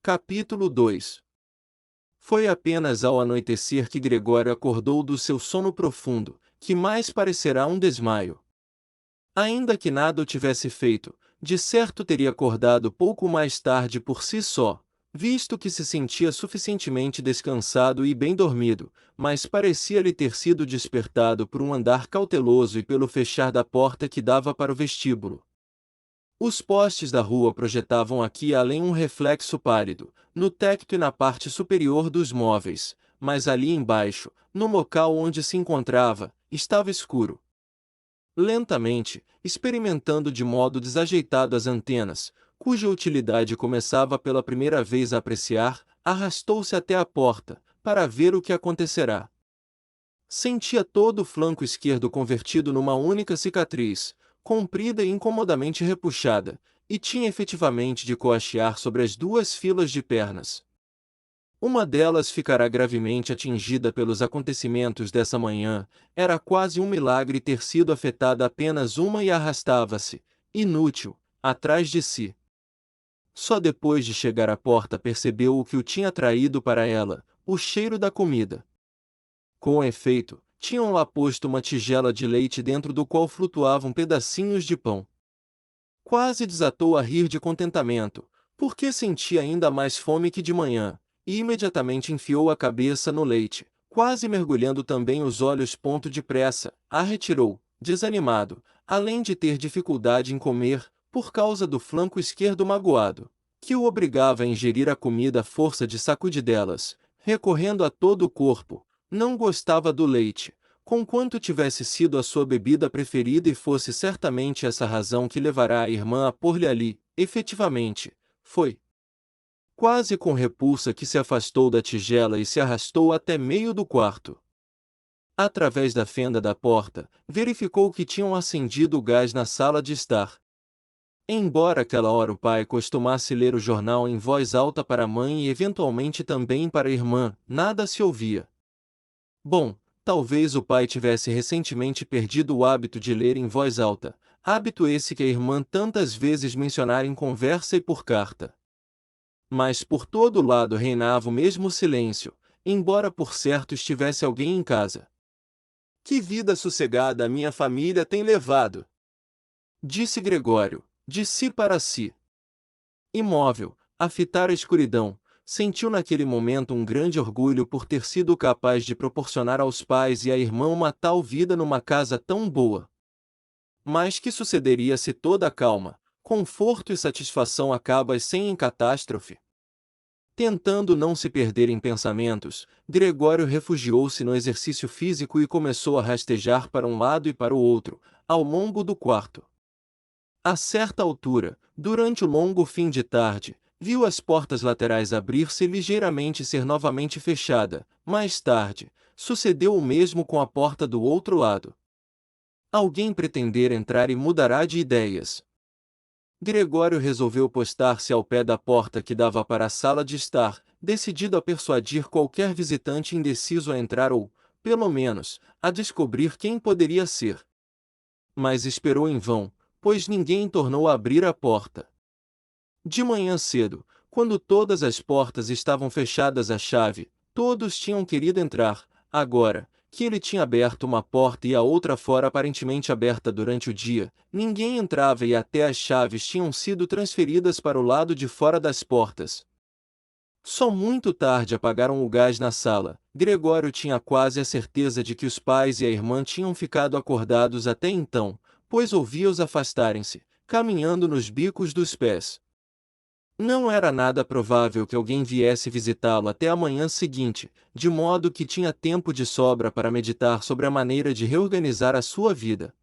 Capítulo 2. Foi apenas ao anoitecer que Gregório acordou do seu sono profundo, que mais parecerá um desmaio. Ainda que nada o tivesse feito, de certo teria acordado pouco mais tarde por si só, visto que se sentia suficientemente descansado e bem dormido, mas parecia-lhe ter sido despertado por um andar cauteloso e pelo fechar da porta que dava para o vestíbulo. Os postes da rua projetavam aqui e além um reflexo pálido, no tecto e na parte superior dos móveis, mas ali embaixo, no local onde se encontrava, estava escuro. Lentamente, experimentando de modo desajeitado as antenas, cuja utilidade começava pela primeira vez a apreciar, arrastou-se até a porta, para ver o que acontecerá. Sentia todo o flanco esquerdo convertido numa única cicatriz, comprida e incomodamente repuxada, e tinha efetivamente de coachear sobre as duas filas de pernas. Uma delas ficará gravemente atingida pelos acontecimentos dessa manhã, era quase um milagre ter sido afetada apenas uma e arrastava-se, inútil, atrás de si. Só depois de chegar à porta percebeu o que o tinha traído para ela, o cheiro da comida. Com efeito, tinham lá posto uma tigela de leite dentro do qual flutuavam pedacinhos de pão. Quase desatou a rir de contentamento, porque sentia ainda mais fome que de manhã, e imediatamente enfiou a cabeça no leite, quase mergulhando também os olhos. Depressa, a retirou, desanimado, além de ter dificuldade em comer, por causa do flanco esquerdo magoado, que o obrigava a ingerir a comida à força de sacudidelas, recorrendo a todo o corpo. Não gostava do leite, conquanto tivesse sido a sua bebida preferida e fosse certamente essa razão que levará a irmã a pôr-lhe ali, efetivamente, foi. Quase com repulsa que se afastou da tigela e se arrastou até meio do quarto. Através da fenda da porta, verificou que tinham acendido o gás na sala de estar. Embora aquela hora o pai costumasse ler o jornal em voz alta para a mãe e eventualmente também para a irmã, nada se ouvia. Bom, talvez o pai tivesse recentemente perdido o hábito de ler em voz alta, hábito esse que a irmã tantas vezes mencionara em conversa e por carta. Mas por todo lado reinava o mesmo silêncio, embora por certo estivesse alguém em casa. Que vida sossegada a minha família tem levado! Disse Gregório, de si para si. Imóvel, a fitar a escuridão, sentiu naquele momento um grande orgulho por ter sido capaz de proporcionar aos pais e à irmã uma tal vida numa casa tão boa. Mas que sucederia se toda a calma, conforto e satisfação acabassem em catástrofe? Tentando não se perder em pensamentos, Gregório refugiou-se no exercício físico e começou a rastejar para um lado e para o outro, ao longo do quarto. A certa altura, durante o longo fim de tarde, viu as portas laterais abrir-se e ligeiramente ser novamente fechada. Mais tarde, sucedeu o mesmo com a porta do outro lado. Alguém pretender entrar e mudará de ideias. Gregório resolveu postar-se ao pé da porta que dava para a sala de estar, decidido a persuadir qualquer visitante indeciso a entrar ou, pelo menos, a descobrir quem poderia ser. Mas esperou em vão, pois ninguém tornou a abrir a porta. De manhã cedo, quando todas as portas estavam fechadas à chave, todos tinham querido entrar. Agora, que ele tinha aberto uma porta e a outra fora aparentemente aberta durante o dia, ninguém entrava e até as chaves tinham sido transferidas para o lado de fora das portas. Só muito tarde apagaram o gás na sala. Gregório tinha quase a certeza de que os pais e a irmã tinham ficado acordados até então, pois ouvia-os afastarem-se, caminhando nos bicos dos pés. Não era nada provável que alguém viesse visitá-lo até a manhã seguinte, de modo que tinha tempo de sobra para meditar sobre a maneira de reorganizar a sua vida.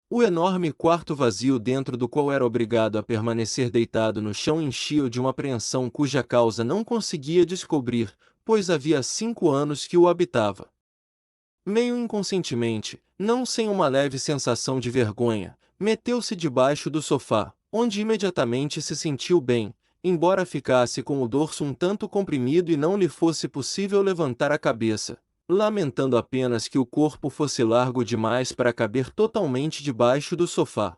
O enorme quarto vazio dentro do qual era obrigado a permanecer deitado no chão enchia-o de uma apreensão cuja causa não conseguia descobrir, pois havia 5 anos que o habitava. Meio inconscientemente, não sem uma leve sensação de vergonha, meteu-se debaixo do sofá, onde imediatamente se sentiu bem, embora ficasse com o dorso um tanto comprimido e não lhe fosse possível levantar a cabeça, lamentando apenas que o corpo fosse largo demais para caber totalmente debaixo do sofá.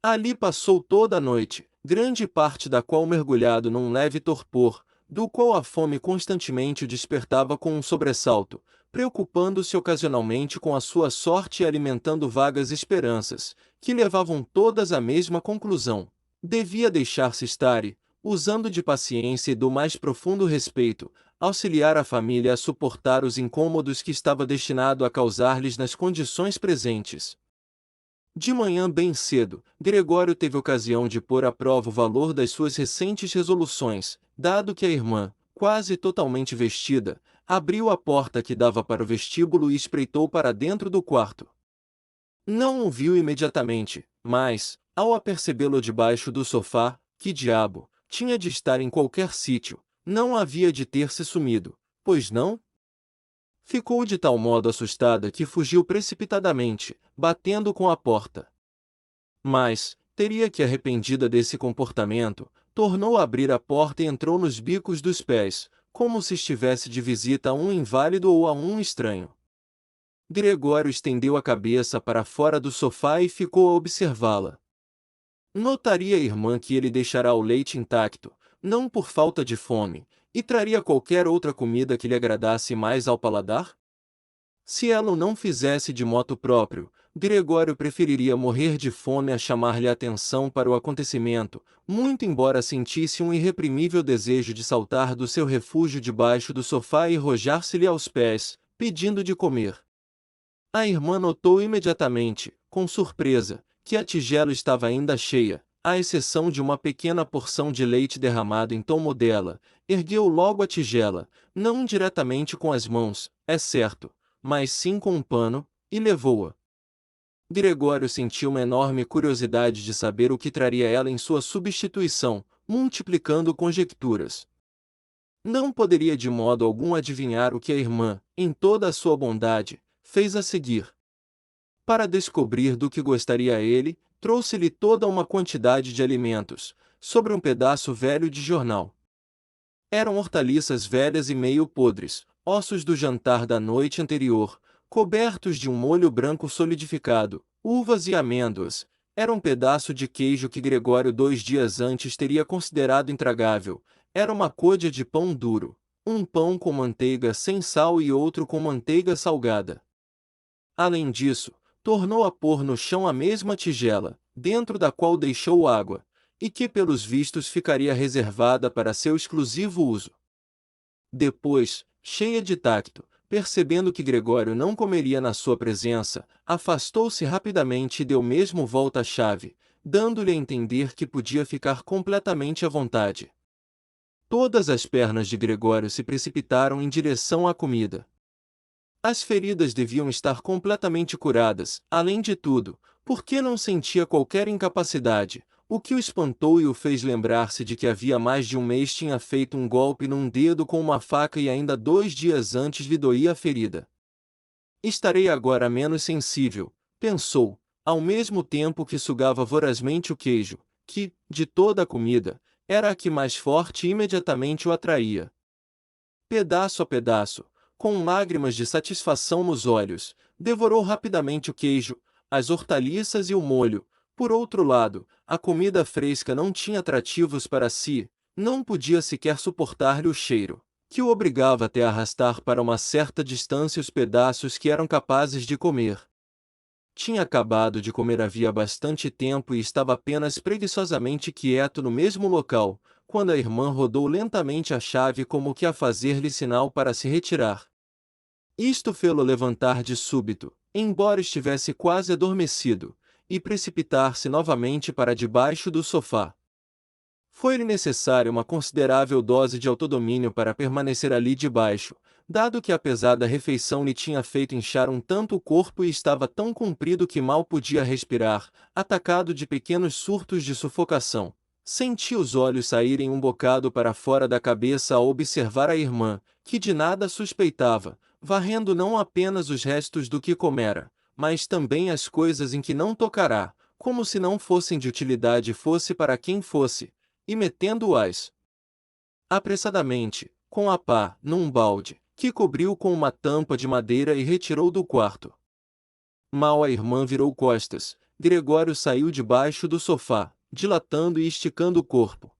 Ali passou toda a noite, grande parte da qual mergulhado num leve torpor, do qual a fome constantemente o despertava com um sobressalto, preocupando-se ocasionalmente com a sua sorte e alimentando vagas esperanças, que levavam todas à mesma conclusão. Devia deixar-se estar e, usando de paciência e do mais profundo respeito, auxiliar a família a suportar os incômodos que estava destinado a causar-lhes nas condições presentes. De manhã bem cedo, Gregório teve ocasião de pôr à prova o valor das suas recentes resoluções, dado que a irmã, quase totalmente vestida, abriu a porta que dava para o vestíbulo e espreitou para dentro do quarto. Não o viu imediatamente, mas, ao apercebê-lo debaixo do sofá, que diabo, tinha de estar em qualquer sítio, não havia de ter se sumido, pois não? Ficou de tal modo assustada que fugiu precipitadamente, batendo com a porta. Mas, teria que arrependida desse comportamento, tornou a abrir a porta e entrou nos bicos dos pés, como se estivesse de visita a um inválido ou a um estranho. Gregório estendeu a cabeça para fora do sofá e ficou a observá-la. Notaria a irmã que ele deixará o leite intacto, não por falta de fome, e traria qualquer outra comida que lhe agradasse mais ao paladar? Se ela o não fizesse de moto próprio, Gregório preferiria morrer de fome a chamar-lhe a atenção para o acontecimento, muito embora sentisse um irreprimível desejo de saltar do seu refúgio debaixo do sofá e arrojar-se-lhe aos pés, pedindo de comer. A irmã notou imediatamente, com surpresa, que a tigela estava ainda cheia, à exceção de uma pequena porção de leite derramado em tomo dela. Ergueu logo a tigela, não diretamente com as mãos, é certo, mas sim com um pano, e levou-a. Gregório sentiu uma enorme curiosidade de saber o que traria ela em sua substituição, multiplicando conjecturas. Não poderia de modo algum adivinhar o que a irmã, em toda a sua bondade, fez a seguir. Para descobrir do que gostaria ele, trouxe-lhe toda uma quantidade de alimentos, sobre um pedaço velho de jornal. Eram hortaliças velhas e meio podres, ossos do jantar da noite anterior, cobertos de um molho branco solidificado, uvas e amêndoas. Era um pedaço de queijo que Gregório 2 dias antes teria considerado intragável. Era uma côdea de pão duro, um pão com manteiga sem sal e outro com manteiga salgada. Além disso, tornou a pôr no chão a mesma tigela, dentro da qual deixou água, e que pelos vistos ficaria reservada para seu exclusivo uso. Depois, cheia de tacto, percebendo que Gregório não comeria na sua presença, afastou-se rapidamente e deu mesmo volta à chave, dando-lhe a entender que podia ficar completamente à vontade. Todas as pernas de Gregório se precipitaram em direção à comida. As feridas deviam estar completamente curadas, além de tudo, porque não sentia qualquer incapacidade, o que o espantou e o fez lembrar-se de que havia mais de um mês tinha feito um golpe num dedo com uma faca e ainda 2 dias antes lhe doía a ferida. Estarei agora menos sensível, pensou, ao mesmo tempo que sugava vorazmente o queijo, que, de toda a comida, era a que mais forte e imediatamente o atraía. Pedaço a pedaço, com lágrimas de satisfação nos olhos, devorou rapidamente o queijo, as hortaliças e o molho. Por outro lado, a comida fresca não tinha atrativos para si, não podia sequer suportar-lhe o cheiro, que o obrigava até a arrastar para uma certa distância os pedaços que eram capazes de comer. Tinha acabado de comer havia bastante tempo e estava apenas preguiçosamente quieto no mesmo local, quando a irmã rodou lentamente a chave como que a fazer-lhe sinal para se retirar. Isto fê-lo levantar de súbito, embora estivesse quase adormecido, e precipitar-se novamente para debaixo do sofá. Foi-lhe necessária uma considerável dose de autodomínio para permanecer ali debaixo, dado que apesar da refeição lhe tinha feito inchar um tanto o corpo e estava tão comprido que mal podia respirar, atacado de pequenos surtos de sufocação. Sentia os olhos saírem um bocado para fora da cabeça ao observar a irmã, que de nada suspeitava, varrendo não apenas os restos do que comera, mas também as coisas em que não tocará, como se não fossem de utilidade fosse para quem fosse, e metendo-as apressadamente, com a pá, num balde, que cobriu com uma tampa de madeira e retirou do quarto. Mal a irmã virou costas, Gregório saiu debaixo do sofá, dilatando e esticando o corpo.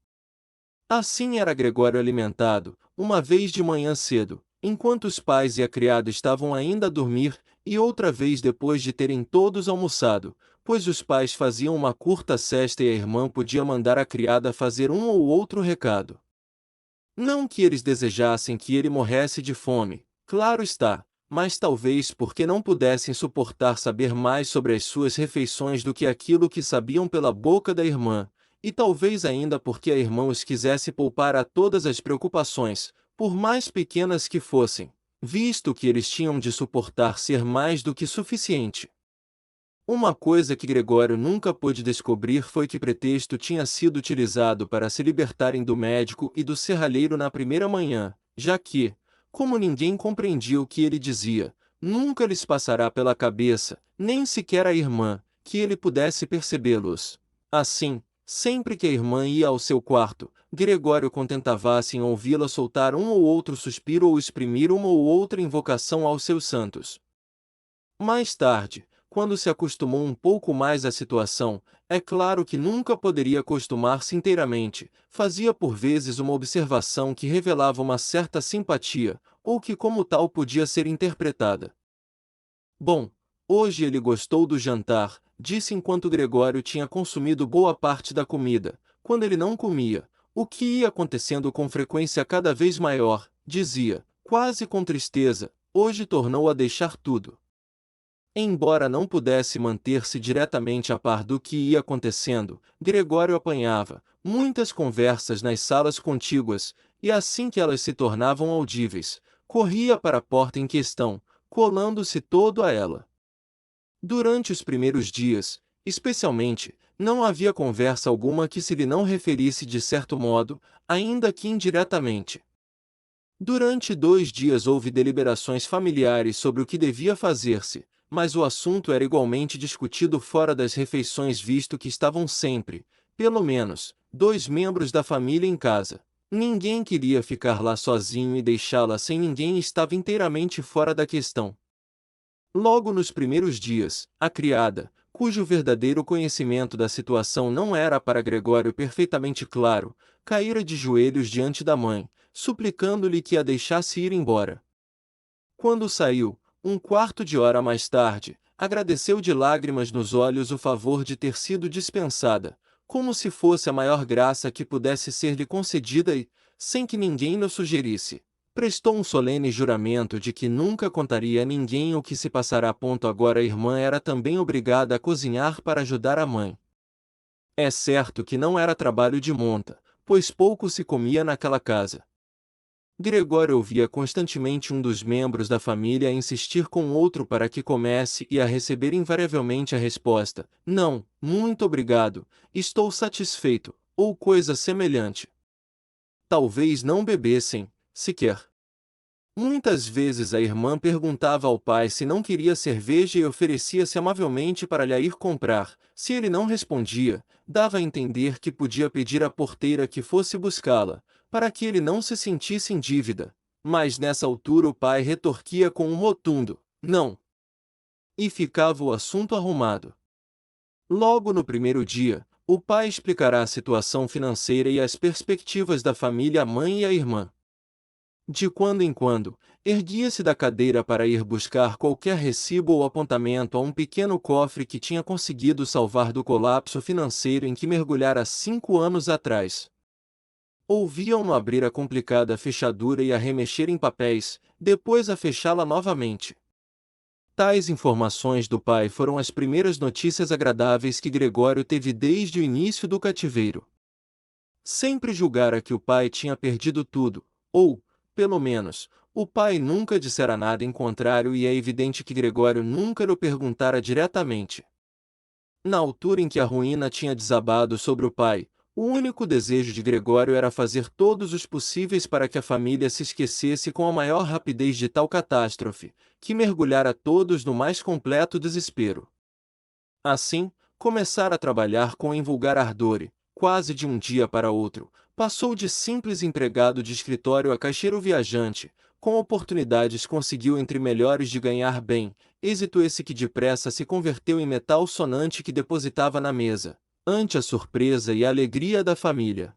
Assim era Gregório alimentado, uma vez de manhã cedo, enquanto os pais e a criada estavam ainda a dormir, e outra vez depois de terem todos almoçado, pois os pais faziam uma curta sesta e a irmã podia mandar a criada fazer um ou outro recado. Não que eles desejassem que ele morresse de fome, claro está, mas talvez porque não pudessem suportar saber mais sobre as suas refeições do que aquilo que sabiam pela boca da irmã, e talvez ainda porque a irmã os quisesse poupar a todas as preocupações, por mais pequenas que fossem, visto que eles tinham de suportar ser mais do que suficiente. Uma coisa que Gregório nunca pôde descobrir foi que pretexto tinha sido utilizado para se libertarem do médico e do serralheiro na primeira manhã, já que, como ninguém compreendia o que ele dizia, nunca lhes passará pela cabeça, nem sequer a irmã, que ele pudesse percebê-los. Assim, sempre que a irmã ia ao seu quarto, Gregório contentava-se em ouvi-la soltar um ou outro suspiro ou exprimir uma ou outra invocação aos seus santos. Mais tarde, quando se acostumou um pouco mais à situação, é claro que nunca poderia acostumar-se inteiramente, fazia por vezes uma observação que revelava uma certa simpatia, ou que como tal podia ser interpretada. Bom, hoje ele gostou do jantar, disse enquanto Gregório tinha consumido boa parte da comida. Quando ele não comia, o que ia acontecendo com frequência cada vez maior, dizia, quase com tristeza, hoje tornou a deixar tudo. Embora não pudesse manter-se diretamente a par do que ia acontecendo, Gregório apanhava muitas conversas nas salas contíguas, e assim que elas se tornavam audíveis, corria para a porta em questão, colando-se todo a ela. Durante os primeiros dias, especialmente, não havia conversa alguma que se lhe não referisse de certo modo, ainda que indiretamente. Durante 2 dias houve deliberações familiares sobre o que devia fazer-se, mas o assunto era igualmente discutido fora das refeições visto que estavam sempre, pelo menos, 2 membros da família em casa. Ninguém queria ficar lá sozinho e deixá-la sem ninguém estava inteiramente fora da questão. Logo nos primeiros dias, a criada, cujo verdadeiro conhecimento da situação não era para Gregório perfeitamente claro, caíra de joelhos diante da mãe, suplicando-lhe que a deixasse ir embora. Quando saiu, 1/4 de hora mais tarde, agradeceu de lágrimas nos olhos o favor de ter sido dispensada, como se fosse a maior graça que pudesse ser-lhe concedida e, sem que ninguém lhe sugerisse, prestou um solene juramento de que nunca contaria a ninguém o que se passara. Agora a irmã era também obrigada a cozinhar para ajudar a mãe. É certo que não era trabalho de monta, pois pouco se comia naquela casa. Gregório ouvia constantemente um dos membros da família a insistir com outro para que comesse e a receber invariavelmente a resposta: não, muito obrigado, estou satisfeito, ou coisa semelhante. Talvez não bebessem, sequer. Muitas vezes a irmã perguntava ao pai se não queria cerveja e oferecia-se amavelmente para lhe ir comprar. Se ele não respondia, dava a entender que podia pedir à porteira que fosse buscá-la, para que ele não se sentisse em dívida. Mas nessa altura o pai retorquia com um rotundo não. E ficava o assunto arrumado. Logo no primeiro dia, o pai explicará a situação financeira e as perspectivas da família à mãe e à irmã. De quando em quando, erguia-se da cadeira para ir buscar qualquer recibo ou apontamento a um pequeno cofre que tinha conseguido salvar do colapso financeiro em que mergulhara 5 anos atrás. Ouviam-no abrir a complicada fechadura e a remexer em papéis, depois a fechá-la novamente. Tais informações do pai foram as primeiras notícias agradáveis que Gregório teve desde o início do cativeiro. Sempre julgara que o pai tinha perdido tudo, ou, pelo menos, o pai nunca dissera nada em contrário e é evidente que Gregório nunca lhe perguntara diretamente. Na altura em que a ruína tinha desabado sobre o pai, o único desejo de Gregório era fazer todos os possíveis para que a família se esquecesse com a maior rapidez de tal catástrofe, que mergulhara todos no mais completo desespero. Assim, começara a trabalhar com invulgar ardor e, quase de um dia para outro, passou de simples empregado de escritório a caixeiro viajante. Com oportunidades conseguiu entre melhores de ganhar bem, êxito esse que depressa se converteu em metal sonante que depositava na mesa. ante a surpresa e a alegria da família.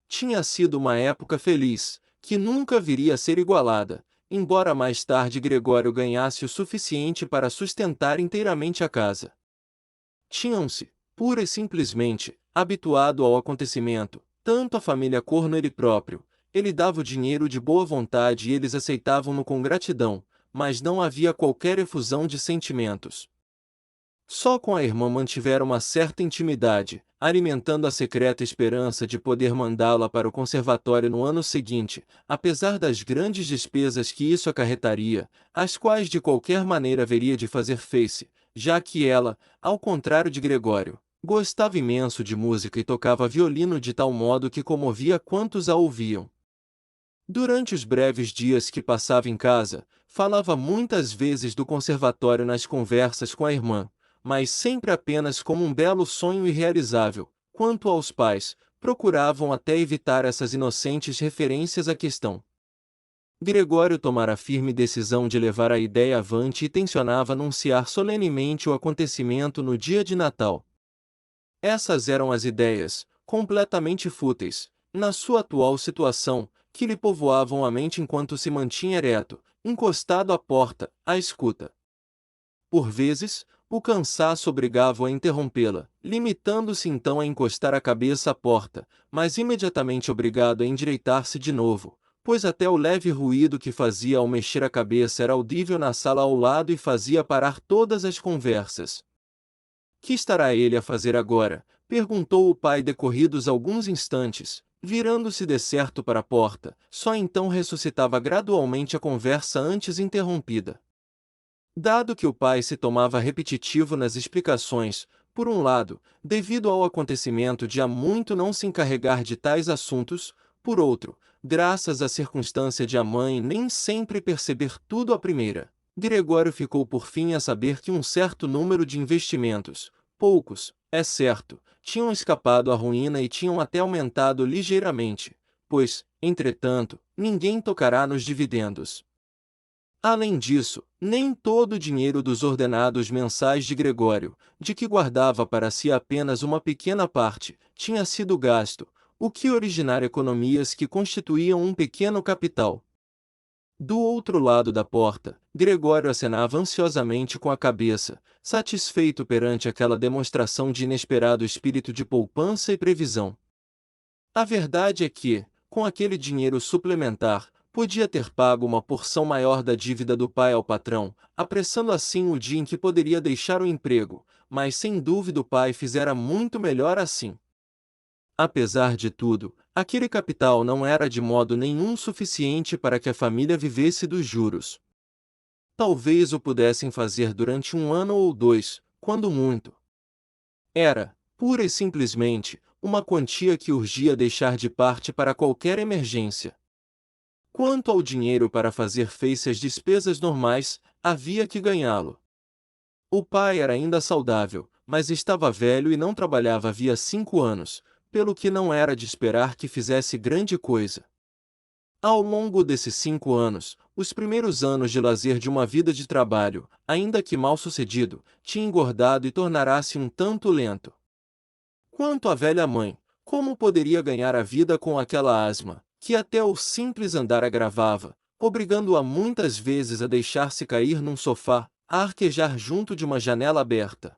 Tinha sido uma época feliz, que nunca viria a ser igualada, embora mais tarde Gregório ganhasse o suficiente para sustentar inteiramente a casa. Tinham-se, pura e simplesmente, habituado ao acontecimento, tanto a família como ele próprio. Ele dava o dinheiro de boa vontade e eles aceitavam-no com gratidão, mas não havia qualquer efusão de sentimentos. Só com a irmã mantiveram uma certa intimidade, alimentando a secreta esperança de poder mandá-la para o conservatório no ano seguinte, apesar das grandes despesas que isso acarretaria, as quais de qualquer maneira haveria de fazer face, já que ela, ao contrário de Gregório, gostava imenso de música e tocava violino de tal modo que comovia quantos a ouviam. Durante os breves dias que passava em casa, falava muitas vezes do conservatório nas conversas com a irmã, mas sempre apenas como um belo sonho irrealizável. Quanto aos pais, procuravam até evitar essas inocentes referências à questão. Gregório tomara a firme decisão de levar a ideia avante e tencionava anunciar solenemente o acontecimento no dia de Natal. Essas eram as ideias, completamente fúteis, na sua atual situação, que lhe povoavam a mente enquanto se mantinha ereto, encostado à porta, à escuta. Por vezes, o cansaço obrigava-o a interrompê-la, limitando-se então a encostar a cabeça à porta, mas imediatamente obrigado a endireitar-se de novo, pois até o leve ruído que fazia ao mexer a cabeça era audível na sala ao lado e fazia parar todas as conversas. Que estará ele a fazer agora? Perguntou o pai decorridos alguns instantes, virando-se de certo para a porta. Só então ressuscitava gradualmente a conversa antes interrompida. Dado que o pai se tomava repetitivo nas explicações, por um lado, devido ao acontecimento de há muito não se encarregar de tais assuntos, por outro, graças à circunstância de a mãe nem sempre perceber tudo à primeira, Gregório ficou por fim a saber que um certo número de investimentos, poucos, é certo, tinham escapado à ruína e tinham até aumentado ligeiramente, pois, entretanto, ninguém tocará nos dividendos. Além disso, nem todo o dinheiro dos ordenados mensais de Gregório, de que guardava para si apenas uma pequena parte, tinha sido gasto, o que originara economias que constituíam um pequeno capital. Do outro lado da porta, Gregório acenava ansiosamente com a cabeça, satisfeito perante aquela demonstração de inesperado espírito de poupança e previsão. A verdade é que, com aquele dinheiro suplementar, podia ter pago uma porção maior da dívida do pai ao patrão, apressando assim o dia em que poderia deixar o emprego, mas sem dúvida o pai fizera muito melhor assim. Apesar de tudo, aquele capital não era de modo nenhum suficiente para que a família vivesse dos juros. Talvez o pudessem fazer durante um ano ou dois, quando muito. Era, pura e simplesmente, uma quantia que urgia deixar de parte para qualquer emergência. Quanto ao dinheiro para fazer face às despesas normais, havia que ganhá-lo. O pai era ainda saudável, mas estava velho e não trabalhava havia 5 anos, pelo que não era de esperar que fizesse grande coisa. Ao longo desses 5 anos, os primeiros anos de lazer de uma vida de trabalho, ainda que mal sucedido, tinha engordado e tornara-se um tanto lento. Quanto à velha mãe, como poderia ganhar a vida com aquela asma, que até o simples andar agravava, obrigando-a muitas vezes a deixar-se cair num sofá, a arquejar junto de uma janela aberta?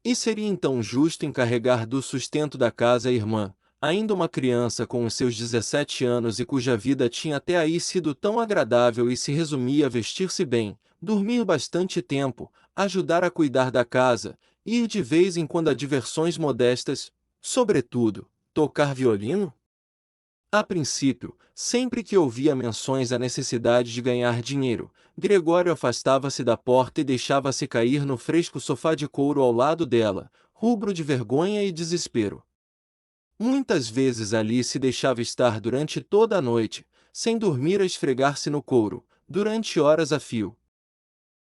E seria então justo encarregar do sustento da casa a irmã, ainda uma criança com os seus 17 anos e cuja vida tinha até aí sido tão agradável e se resumia a vestir-se bem, dormir bastante tempo, ajudar a cuidar da casa, ir de vez em quando a diversões modestas, sobretudo, tocar violino? A princípio, sempre que ouvia menções à necessidade de ganhar dinheiro, Gregório afastava-se da porta e deixava-se cair no fresco sofá de couro ao lado dela, rubro de vergonha e desespero. Muitas vezes ali se deixava estar durante toda a noite, sem dormir a esfregar-se no couro, durante horas a fio.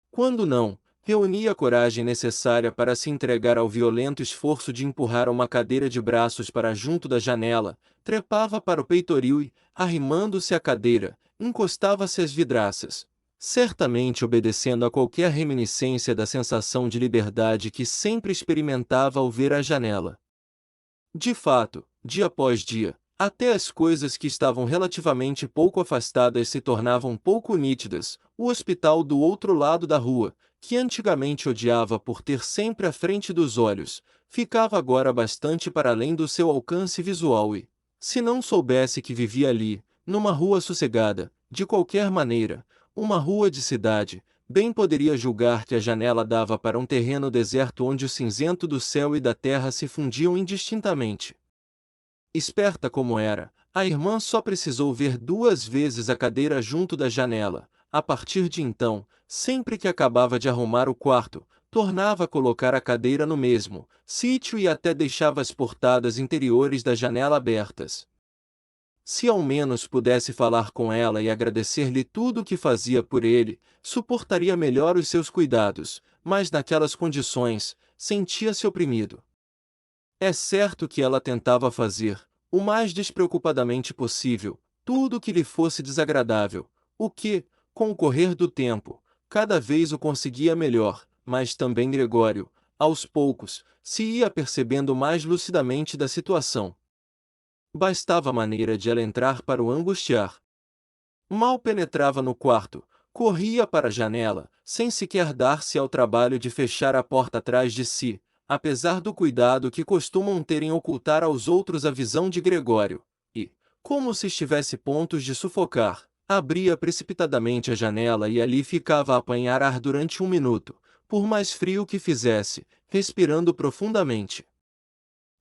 Quando não, reunia a coragem necessária para se entregar ao violento esforço de empurrar uma cadeira de braços para junto da janela, trepava para o peitoril e, arrimando-se à cadeira, encostava-se às vidraças. certamente obedecendo a qualquer reminiscência da sensação de liberdade que sempre experimentava ao ver a janela. De fato, dia após dia, até as coisas que estavam relativamente pouco afastadas se tornavam pouco nítidas. O hospital do outro lado da rua, que antigamente odiava por ter sempre à frente dos olhos, ficava agora bastante para além do seu alcance visual e, se não soubesse que vivia ali, numa rua sossegada, de qualquer maneira, uma rua de cidade, bem poderia julgar que a janela dava para um terreno deserto onde o cinzento do céu e da terra se fundiam indistintamente. Esperta como era, a irmã só precisou ver 2 vezes a cadeira junto da janela. A partir de então, sempre que acabava de arrumar o quarto, tornava a colocar a cadeira no mesmo sítio e até deixava as portadas interiores da janela abertas. Se ao menos pudesse falar com ela e agradecer-lhe tudo o que fazia por ele, suportaria melhor os seus cuidados, mas naquelas condições, sentia-se oprimido. É certo que ela tentava fazer, o mais despreocupadamente possível, tudo o que lhe fosse desagradável, o que, com o correr do tempo, cada vez o conseguia melhor, mas também Gregório, aos poucos, se ia percebendo mais lucidamente da situação. Bastava a maneira de ela entrar para o angustiar. Mal penetrava no quarto, corria para a janela, sem sequer dar-se ao trabalho de fechar a porta atrás de si, apesar do cuidado que costumam ter em ocultar aos outros a visão de Gregório, e, como se estivesse pontos de sufocar, abria precipitadamente a janela e ali ficava a apanhar ar durante 1 minuto, por mais frio que fizesse, respirando profundamente.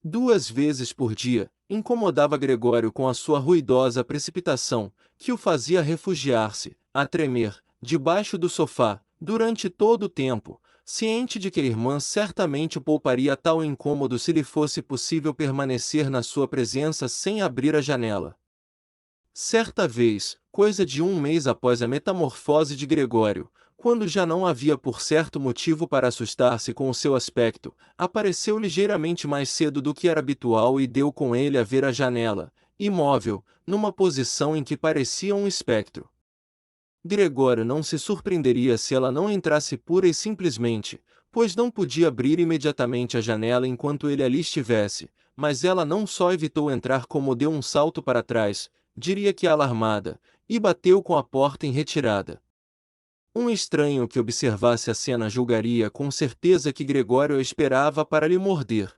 2 vezes por dia, incomodava Gregório com a sua ruidosa precipitação, que o fazia refugiar-se, a tremer, debaixo do sofá, durante todo o tempo, ciente de que a irmã certamente o pouparia tal incômodo se lhe fosse possível permanecer na sua presença sem abrir a janela. Certa vez, coisa de 1 mês após a metamorfose de Gregório, quando já não havia por certo motivo para assustar-se com o seu aspecto, apareceu ligeiramente mais cedo do que era habitual e deu com ele a ver a janela, imóvel, numa posição em que parecia um espectro. Gregório não se surpreenderia se ela não entrasse pura e simplesmente, pois não podia abrir imediatamente a janela enquanto ele ali estivesse, mas ela não só evitou entrar como deu um salto para trás, diria que alarmada, e bateu com a porta em retirada. Um estranho que observasse a cena julgaria com certeza que Gregório a esperava para lhe morder.